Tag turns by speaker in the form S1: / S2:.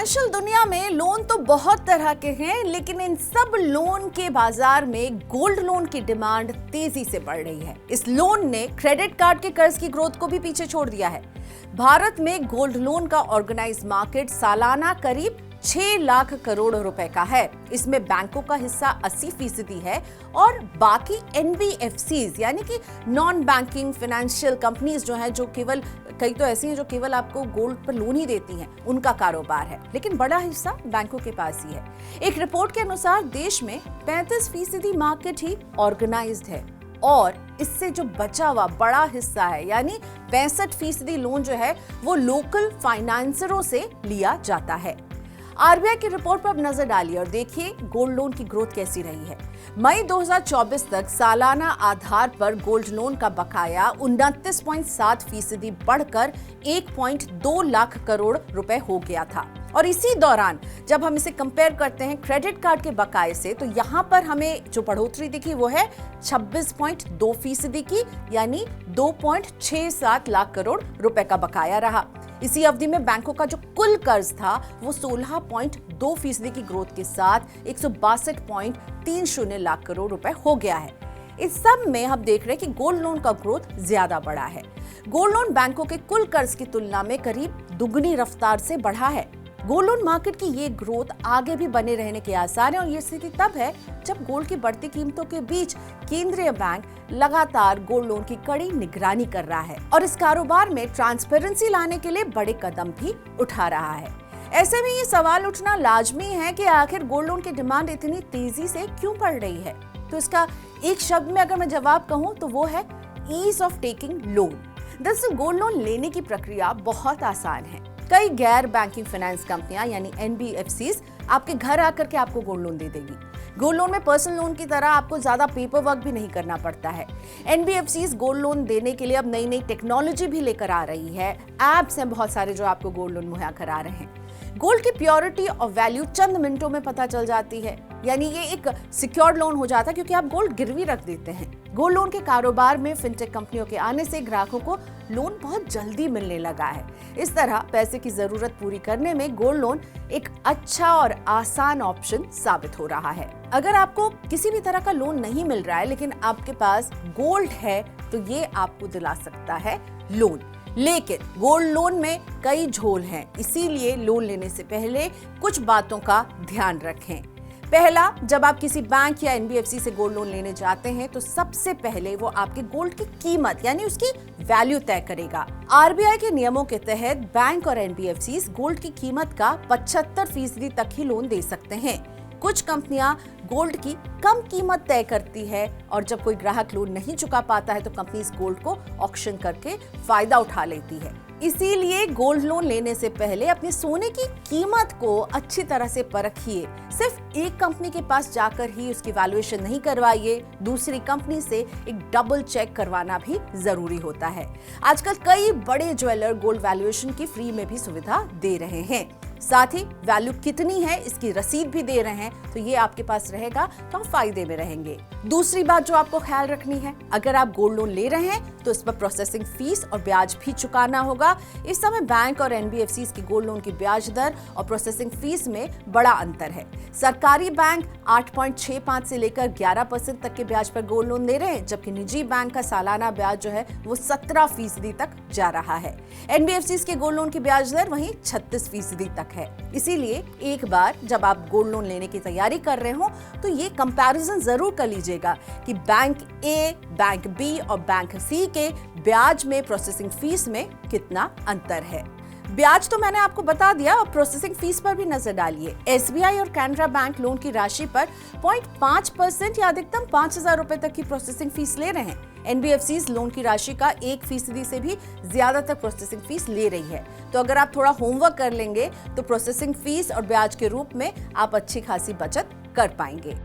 S1: Financial दुनिया में loan तो बहुत तरह के हैं, लेकिन इन सब लोन के बाजार में गोल्ड लोन की डिमांड तेजी से बढ़ रही है। इस लोन ने क्रेडिट कार्ड के कर्ज की ग्रोथ को भी पीछे छोड़ दिया है। भारत में गोल्ड लोन का ऑर्गेनाइज्ड मार्केट सालाना करीब 6 लाख करोड़ रुपए का है। इसमें बैंकों का हिस्सा 80% है और बाकी NBFCs यानी कि नॉन बैंकिंग फाइनेंशियल कंपनीज जो हैं, जो केवल कई तो ऐसी हैं जो केवल आपको गोल्ड पर लोन ही देती हैं, उनका कारोबार है। लेकिन बड़ा हिस्सा बैंकों के पास ही है। एक रिपोर्ट के अनुसार देश में 35% मार्केट ही ऑर्गेनाइज्ड है और इससे जो बचा हुआ बड़ा हिस्सा है यानी 65% लोन जो है वो लोकल फाइनेंसरों से लिया जाता है। आरबीआई की रिपोर्ट पर अब नजर डालिए और देखिए गोल्ड लोन की ग्रोथ कैसी रही है। मई 2024 तक सालाना आधार पर गोल्ड लोन का बकाया 29.7% बढ़कर 1.2 लाख करोड़ रुपए हो गया था। और इसी दौरान जब हम इसे कंपेयर करते हैं क्रेडिट कार्ड के बकाये से, तो यहाँ पर हमें जो बढ़ोतरी दिखी वो है 26.2% की, यानी 2.67 लाख करोड़ रुपए का बकाया रहा। इसी अवधि में बैंकों का जो कुल कर्ज था वो 16.2% की ग्रोथ के साथ 162.30 लाख करोड़ रुपए हो गया है। इस सब में हम देख रहे हैं कि गोल्ड लोन का ग्रोथ ज्यादा बढ़ा है। गोल्ड लोन बैंकों के कुल कर्ज की तुलना में करीब दुगनी रफ्तार से बढ़ा है। गोल्ड लोन मार्केट की ये ग्रोथ आगे भी बने रहने के आसार हैं और ये स्थिति तब है जब गोल्ड की बढ़ती कीमतों के बीच केंद्रीय बैंक लगातार गोल्ड लोन की कड़ी निगरानी कर रहा है और इस कारोबार में ट्रांसपेरेंसी लाने के लिए बड़े कदम भी उठा रहा है। ऐसे में ये सवाल उठना लाजमी है कि आखिर गोल्ड लोन की डिमांड इतनी तेजी से क्यों बढ़ रही है। तो इसका एक शब्द में अगर मैं जवाब कहूँ तो वो है ईज ऑफ टेकिंग लोन। दरअसल गोल्ड लोन लेने की प्रक्रिया बहुत आसान है। कई गैर बैंकिंग फाइनेंस कंपनियां यानी NBFCs आपके घर आकर के आपको गोल्ड लोन दे देगी। गोल्ड लोन में पर्सनल लोन की तरह आपको ज्यादा पेपर वर्क भी नहीं करना पड़ता है। NBFCs गोल्ड लोन देने के लिए अब नई नई टेक्नोलॉजी भी लेकर आ रही है। एप्स हैं बहुत सारे जो आपको गोल्ड लोन मुहैया करा रहे हैं। गोल्ड की प्योरिटी और वैल्यू चंद मिनटों में पता चल जाती है, यानी ये एक सिक्योर्ड लोन हो जाता है क्योंकि आप गोल्ड गिरवी रख देते हैं। गोल्ड लोन के कारोबार में फिनटेक कंपनियों के आने से ग्राहकों को लोन बहुत जल्दी मिलने लगा है। इस तरह पैसे की जरूरत पूरी करने में गोल्ड लोन एक अच्छा और आसान ऑप्शन साबित हो रहा है। अगर आपको किसी भी तरह का लोन नहीं मिल रहा है लेकिन आपके पास गोल्ड है तो ये आपको दिला सकता है लोन। लेकिन गोल्ड लोन में कई झोल हैं, इसीलिए लोन लेने से पहले कुछ बातों का ध्यान रखें। पहला, जब आप किसी बैंक या NBFC से गोल्ड लोन लेने जाते हैं तो सबसे पहले वो आपके गोल्ड की कीमत यानी उसकी वैल्यू तय करेगा। आरबीआई के नियमों के तहत बैंक और NBFCs गोल्ड की कीमत का 75% तक ही लोन दे सकते हैं। कुछ कंपनियां गोल्ड की कम कीमत तय करती है और जब कोई ग्राहक लोन नहीं चुका पाता है तो कंपनी इस गोल्ड को ऑक्शन करके फायदा उठा लेती है। इसीलिए गोल्ड लोन लेने से पहले अपने सोने की कीमत को अच्छी तरह से परखिए। सिर्फ एक कंपनी के पास जाकर ही उसकी वैल्यूएशन नहीं करवाइए, दूसरी कंपनी से एक डबल चेक करवाना भी जरूरी होता है। आजकल कई बड़े ज्वेलर गोल्ड वैल्यूएशन की फ्री में भी सुविधा दे रहे हैं। साथ ही वैल्यू कितनी है इसकी रसीद भी दे रहे हैं, तो ये आपके पास रहेगा तो आप फायदे में रहेंगे। दूसरी बात जो आपको ख्याल रखनी है, अगर आप गोल्ड लोन ले रहे हैं तो इस पर प्रोसेसिंग फीस और ब्याज भी चुकाना होगा। इस समय बैंक और NBFCs की गोल्ड लोन की ब्याज दर और प्रोसेसिंग फीस में बड़ा अंतर है। सरकारी बैंक 8.65 से लेकर 11% तक के ब्याज पर गोल्ड लोन दे रहे हैं, जबकि निजी बैंक का सालाना ब्याज जो है वो 17% तक जा रहा है। NBFCs के गोल्ड लोन की ब्याज दर वहीं 36% तक है। इसीलिए एक बार जब आप गोल्ड लोन लेने की तैयारी कर रहे हो तो ये कंपैरिजन जरूर कर लीजिएगा कि बैंक A, बैंक B और बैंक C के ब्याज में प्रोसेसिंग फीस में कितना अंतर है। ब्याज तो मैंने आपको बता दिया, और प्रोसेसिंग फीस पर भी नजर डालिए। SBI और कैनरा बैंक लोन की राशि पर 0.5% या अधिकतम 5,000 रुपए तक की प्रोसेसिंग फीस ले रहे हैं। NBFCs लोन की राशि का 1% से भी ज्यादातर प्रोसेसिंग फीस ले रही है। तो अगर आप थोड़ा होमवर्क कर लेंगे तो प्रोसेसिंग फीस और ब्याज के रूप में आप अच्छी खासी बचत कर पाएंगे।